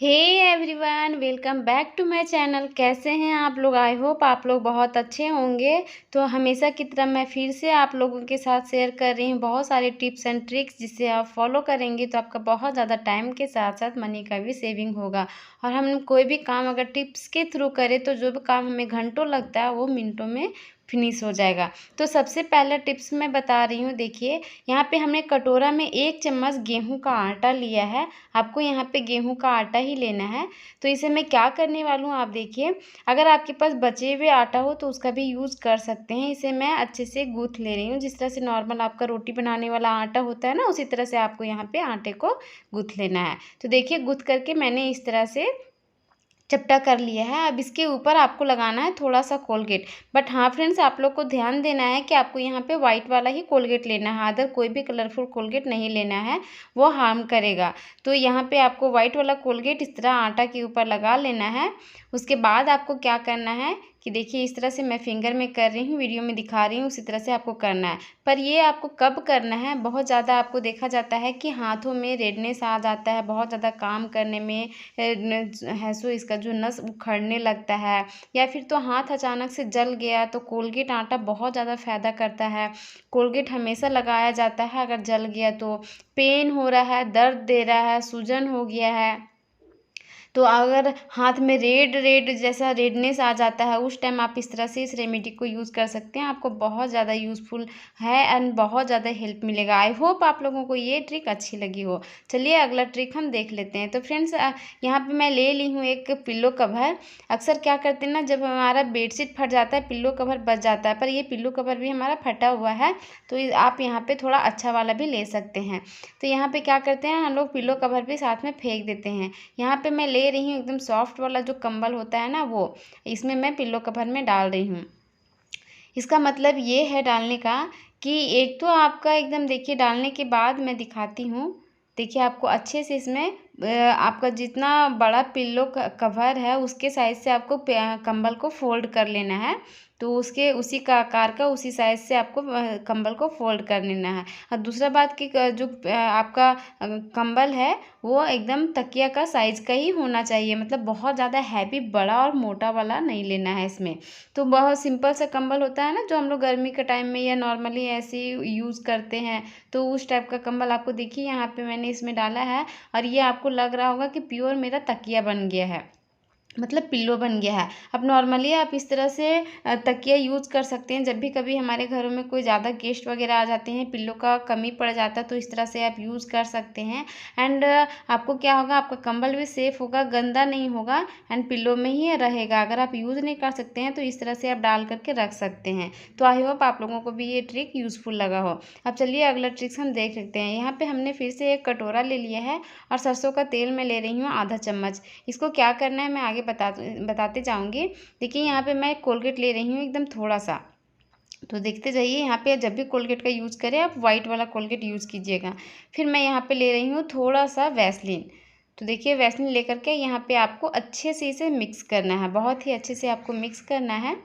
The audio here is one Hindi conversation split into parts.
Hey everyone, welcome back to my channel. कैसे हैं आप लोग? आई होप आप लोग बहुत अच्छे होंगे। तो हमेशा की तरह मैं फिर से आप लोगों के साथ शेयर कर रही हूँ बहुत सारे टिप्स एंड ट्रिक्स, जिससे आप फॉलो करेंगे तो आपका बहुत ज़्यादा टाइम के साथ साथ मनी का भी सेविंग होगा। और हम कोई भी काम अगर टिप्स के थ्रू करें तो जो भी काम हमें घंटों लगता है वो मिनटों में फिनिश हो जाएगा। तो सबसे पहला टिप्स मैं बता रही हूँ। देखिए, यहाँ पे हमने कटोरा में 1 चम्मच गेहूं का आटा लिया है। आपको यहाँ पे गेहूं का आटा ही लेना है। तो इसे मैं क्या करने वाली हूँ, आप देखिए। अगर आपके पास बचे हुए आटा हो तो उसका भी यूज़ कर सकते हैं। इसे मैं अच्छे से गूँथ ले रही हूँ, जिस तरह से नॉर्मल आपका रोटी बनाने वाला आटा होता है ना, उसी तरह से आपको यहाँ पे आटे को गूँथ लेना है। तो देखिए, गूँथ करके मैंने इस तरह से चपटा कर लिया है। अब इसके ऊपर आपको लगाना है थोड़ा सा कोलगेट। बट हाँ फ्रेंड्स, आप लोग को ध्यान देना है कि आपको यहाँ पे वाइट वाला ही कोलगेट लेना है। अदर कोई भी कलरफुल कोलगेट नहीं लेना है, वो हार्म करेगा। तो यहाँ पे आपको वाइट वाला कोलगेट इस तरह आटा के ऊपर लगा लेना है। उसके बाद आपको क्या करना है कि देखिए, इस तरह से मैं फिंगर में कर रही हूँ, वीडियो में दिखा रही हूँ, उसी तरह से आपको करना है। पर ये आपको कब करना है, बहुत ज़्यादा आपको देखा जाता है कि हाथों में रेडनेस आ जाता है, बहुत ज़्यादा काम करने में है सो इसका जो नस उखड़ने लगता है, या फिर तो हाथ अचानक से जल गया, तो कोलगेट आटा बहुत ज़्यादा फ़ायदा करता है। कोलगेट हमेशा लगाया जाता है। अगर जल गया तो पेन हो रहा है, दर्द दे रहा है, सूजन हो गया है, तो अगर हाथ में रेड रेड जैसा रेडनेस आ जाता है, उस टाइम आप इस तरह से इस रेमेडी को यूज़ कर सकते हैं। आपको बहुत ज़्यादा यूज़फुल है एंड बहुत ज़्यादा हेल्प मिलेगा। आई होप आप लोगों को ये ट्रिक अच्छी लगी हो। चलिए अगला ट्रिक हम देख लेते हैं। तो फ्रेंड्स, यहाँ पे मैं ले ली हूँ एक पिल्लो कवर। अक्सर क्या करते हैं ना, जब हमारा बेडशीट फट जाता है, पिल्लो कवर बच जाता है, पर ये पिल्लो कवर भी हमारा फटा हुआ है, तो आप यहाँ पे थोड़ा अच्छा वाला भी ले सकते हैं। तो यहाँ पे क्या करते हैं, हम लोग पिल्लो कवर भी साथ में फेंक देते हैं। यहाँ पे मैं ले रही हूँ एकदम सॉफ्ट वाला जो कंबल होता है ना, वो इसमें मैं पिल्लो कवर में डाल रही हूँ। इसका मतलब ये है डालने का कि एक तो आपका एकदम, देखिए डालने के बाद मैं दिखाती हूँ। देखिए, आपको अच्छे से इसमें आपका जितना बड़ा पिल्लो कवर है उसके साइज़ से आपको कंबल को फोल्ड कर लेना है। तो उसके उसी का आकार का, उसी साइज़ से आपको कंबल को फोल्ड कर लेना है। और दूसरा बात कि जो आपका कंबल है वो एकदम तकिया का साइज़ का ही होना चाहिए। मतलब बहुत ज़्यादा हैवी, बड़ा और मोटा वाला नहीं लेना है इसमें। तो बहुत सिंपल सा कंबल होता है ना, जो हम लोग गर्मी के टाइम में या नॉर्मली ऐसे ही यूज़ करते हैं, तो उस टाइप का कंबल आपको देखिए यहाँ पे मैंने इसमें डाला है। और ये आपको लग रहा होगा कि प्योर मेरा तकिया बन गया है, मतलब पिल्लो बन गया है। अब नॉर्मली आप इस तरह से तकिया यूज़ कर सकते हैं। जब भी कभी हमारे घरों में कोई ज़्यादा गेस्ट वगैरह आ जाते हैं, पिल्लो का कमी पड़ जाता है, तो इस तरह से आप यूज़ कर सकते हैं। एंड आपको क्या होगा, आपका कंबल भी सेफ़ होगा, गंदा नहीं होगा एंड पिल्लो में ही रहेगा। अगर आप यूज़ नहीं कर सकते हैं तो इस तरह से आप डाल करके रख सकते हैं। तो आई होप आप लोगों को भी ये ट्रिक यूज़फुल लगा हो। अब चलिए अगला ट्रिक्स हम देख सकते हैं। यहाँ पे हमने फिर से एक कटोरा ले लिया है और सरसों का तेल मैं ले रही हूँ आधा चम्मच। इसको क्या करना है मैं आगे बताते जाऊँगी। देखिए, यहाँ पे मैं कोलगेट ले रही हूँ एकदम थोड़ा सा। तो देखते जाइए, यहाँ पे जब भी कोलगेट का यूज़ करें आप वाइट वाला कोलगेट यूज़ कीजिएगा। फिर मैं यहाँ पे ले रही हूँ थोड़ा सा वैसलीन। तो देखिए, वैसलीन लेकर के यहाँ पे आपको अच्छे से इसे मिक्स करना है, बहुत ही अच्छे से आपको मिक्स करना है।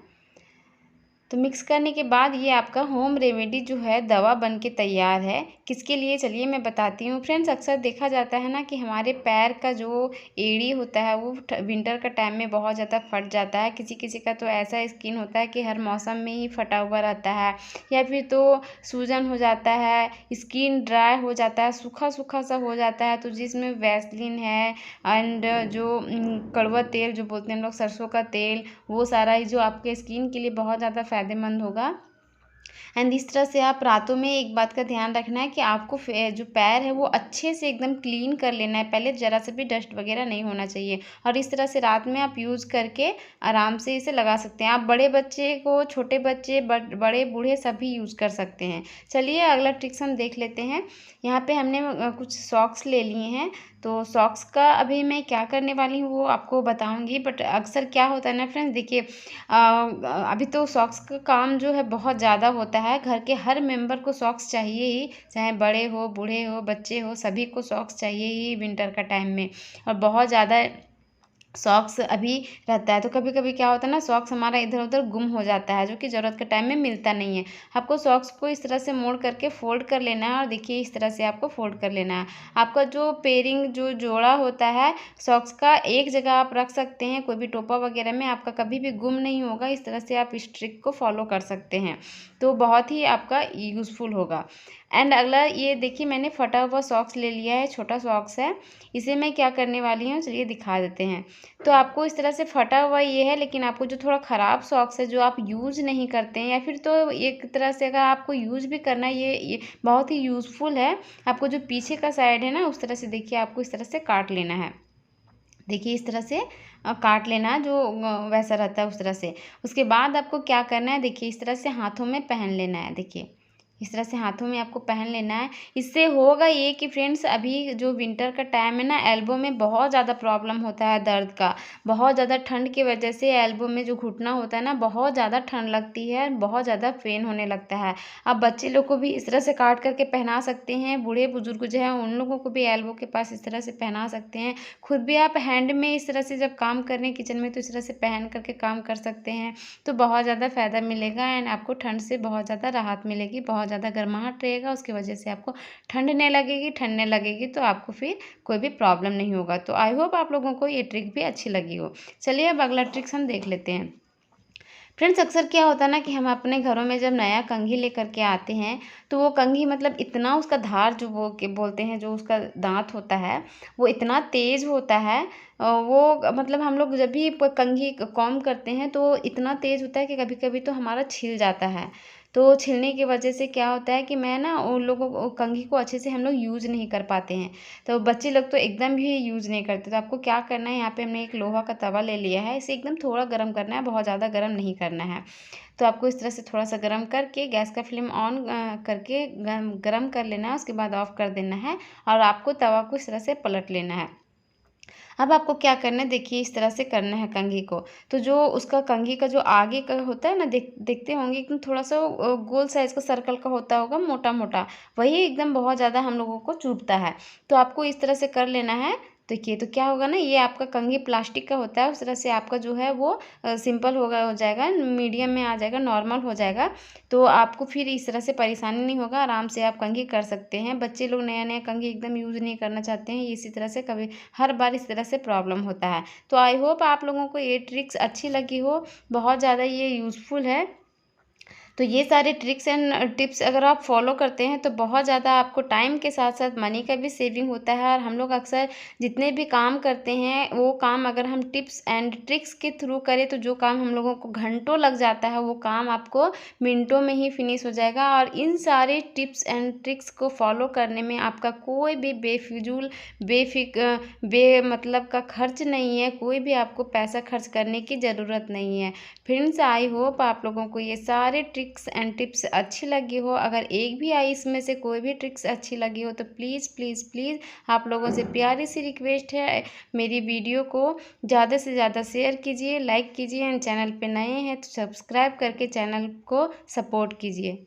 तो मिक्स करने के बाद ये आपका होम रेमेडी जो है दवा बन के तैयार है। किसके लिए, चलिए मैं बताती हूँ। फ्रेंड्स, अक्सर देखा जाता है ना कि हमारे पैर का जो एड़ी होता है वो विंटर का टाइम में बहुत ज़्यादा फट जाता है। किसी किसी का तो ऐसा स्किन होता है कि हर मौसम में ही फटा हुआ रहता है, या फिर तो सूजन हो जाता है, स्किन ड्राई हो जाता है, सूखा सूखा सा हो जाता है। तो जिसमें वैसलीन है एंड जो कड़वा तेल जो बोलते हैं हम लोग, सरसों का तेल, वो सारा ही जो आपके स्किन के लिए बहुत ज़्यादा फ़ायदेमंद होगा। एंड इस तरह से आप रातों में एक बात का ध्यान रखना है कि आपको जो पैर है वो अच्छे से एकदम क्लीन कर लेना है पहले, ज़रा से भी डस्ट वगैरह नहीं होना चाहिए। और इस तरह से रात में आप यूज़ करके आराम से इसे लगा सकते हैं। आप बड़े बच्चे को, छोटे बच्चे, बड़े बूढ़े सभी यूज़ कर सकते हैं। चलिए अगला ट्रिक्स हम देख लेते हैं। यहाँ पे हमने कुछ सॉक्स ले लिए हैं। तो सॉक्स का अभी मैं क्या करने वाली हूँ वो आपको बताऊँगी। बट अक्सर क्या होता है ना फ्रेंड्स, देखिए अभी तो सॉक्स का काम जो है बहुत ज़्यादा होता है। घर के हर मेंबर को सॉक्स चाहिए ही, चाहे बड़े हो, बूढ़े हो, बच्चे हो, सभी को सॉक्स चाहिए ही विंटर का टाइम में। और बहुत ज़्यादा सॉक्स अभी रहता है। तो कभी कभी क्या होता है ना, सॉक्स हमारा इधर उधर गुम हो जाता है, जो कि ज़रूरत के टाइम में मिलता नहीं है। आपको सॉक्स को इस तरह से मोड़ करके फोल्ड कर लेना है, और देखिए इस तरह से आपको फोल्ड कर लेना है। आपका जो पेयरिंग जो जोड़ा होता है सॉक्स का, एक जगह आप रख सकते हैं, कोई भी टोपा वगैरह में आपका कभी भी गुम नहीं होगा। इस तरह से आप इस ट्रिक को फॉलो कर सकते हैं, तो बहुत ही आपका यूज़फुल होगा। एंड अगला ये देखिए, मैंने फटा हुआ सॉक्स ले लिया है, छोटा सॉक्स है। इसे मैं क्या करने वाली हूँ, चलिए दिखा देते हैं। तो आपको इस तरह से फटा हुआ ये है, लेकिन आपको जो थोड़ा ख़राब सॉक्स है, जो आप यूज़ नहीं करते हैं, या फिर तो एक तरह से अगर आपको यूज़ भी करना है, ये बहुत ही यूज़फुल है। आपको जो पीछे का साइड है ना, उस तरह से देखिए आपको इस तरह से काट लेना है। देखिए इस तरह से काट लेना है, जो वैसा रहता है उस तरह से। उसके बाद आपको क्या करना है, देखिए इस तरह से हाथों में पहन लेना है। देखिए इस तरह से हाथों में आपको पहन लेना है। इससे होगा ये कि फ्रेंड्स, अभी जो विंटर का टाइम है ना, एल्बो में बहुत ज़्यादा प्रॉब्लम होता है दर्द का। बहुत ज़्यादा ठंड की वजह से एल्बो में जो घुटना होता है ना, बहुत ज़्यादा ठंड लगती है, बहुत ज़्यादा पेन होने लगता है। आप बच्चे लोग को भी इस तरह से काट करके पहना सकते हैं, बूढ़े बुजुर्ग जो हैं उन लोगों को भी एल्बो के पास इस तरह से पहना सकते हैं। खुद भी आप हैंड में इस तरह से जब काम कर रहे हैं किचन में, तो इस तरह से पहन करके काम कर सकते हैं, तो बहुत ज़्यादा फ़ायदा मिलेगा। एंड आपको ठंड से बहुत ज़्यादा राहत मिलेगी, बहुत ज़्यादा गर्माहट रहेगा, उसकी वजह से आपको ठंडने लगेगी तो आपको फिर कोई भी प्रॉब्लम नहीं होगा। तो आई होप आप लोगों को ये ट्रिक भी अच्छी लगी हो। चलिए अब अगला ट्रिक्स हम देख लेते हैं। फ्रेंड्स, अक्सर क्या होता है ना कि हम अपने घरों में जब नया कंघी लेकर के आते हैं, तो वो कंघी मतलब इतना उसका धार जो वो के बोलते हैं, जो उसका दांत होता है वो इतना तेज़ होता है। वो मतलब हम लोग जब भी कंघी कॉम्ब करते हैं तो इतना तेज़ होता है कि कभी कभी तो हमारा छिल जाता है। तो छिलने की वजह से क्या होता है कि मैं ना उन लोगों को कंघी को अच्छे से हम लोग यूज़ नहीं कर पाते हैं। तो बच्चे लोग तो एकदम भी यूज़ नहीं करते। तो आपको क्या करना है, यहाँ पे हमने एक लोहा का तवा ले लिया है, इसे एकदम थोड़ा गर्म करना है, बहुत ज़्यादा गर्म नहीं करना है। तो आपको इस तरह से थोड़ा सा गर्म करके गैस का फ्लेम ऑन करके गर्म कर लेना है, उसके बाद ऑफ कर देना है, और आपको तवा को इस तरह से पलट लेना है। अब आपको क्या करना है, देखिए इस तरह से करना है कंघी को। तो जो उसका कंघी का जो आगे का होता है ना, देखते होंगे एकदम थोड़ा सा गोल साइज़ का सर्कल का होता होगा, मोटा मोटा, वही एकदम बहुत ज़्यादा हम लोगों को चुभता है। तो आपको इस तरह से कर लेना है। देखिए तो क्या होगा ना, ये आपका कंघी प्लास्टिक का होता है, उस तरह से आपका जो है वो सिंपल हो जाएगा, मीडियम में आ जाएगा, नॉर्मल हो जाएगा। तो आपको फिर इस तरह से परेशानी नहीं होगा, आराम से आप कंघी कर सकते हैं। बच्चे लोग नया नया कंघी एकदम यूज़ नहीं करना चाहते हैं, इसी तरह से कभी हर बार इस तरह से प्रॉब्लम होता है। तो आई होप आप लोगों को ये ट्रिक्स अच्छी लगी हो, बहुत ज़्यादा ये यूज़फुल है। तो ये सारे ट्रिक्स एंड टिप्स अगर आप फॉलो करते हैं तो बहुत ज़्यादा आपको टाइम के साथ साथ मनी का भी सेविंग होता है। और हम लोग अक्सर जितने भी काम करते हैं, वो काम अगर हम टिप्स एंड ट्रिक्स के थ्रू करें, तो जो काम हम लोगों को घंटों लग जाता है, वो काम आपको मिनटों में ही फिनिश हो जाएगा। और इन सारे टिप्स एंड ट्रिक्स को फॉलो करने में आपका कोई भी बेफिजूल मतलब का खर्च नहीं है, कोई भी आपको पैसा खर्च करने की ज़रूरत नहीं है। फ्रेंड्स, आई होप आप लोगों को ये सारे ट्रिक्स एंड टिप्स अच्छी लगी हो। अगर एक भी आई इसमें से कोई भी ट्रिक्स अच्छी लगी हो, तो प्लीज़ प्लीज़ प्लीज़ आप लोगों से प्यारी सी रिक्वेस्ट है, मेरी वीडियो को ज़्यादा से ज़्यादा शेयर कीजिए, लाइक कीजिए, एंड चैनल पे नए हैं तो सब्सक्राइब करके चैनल को सपोर्ट कीजिए।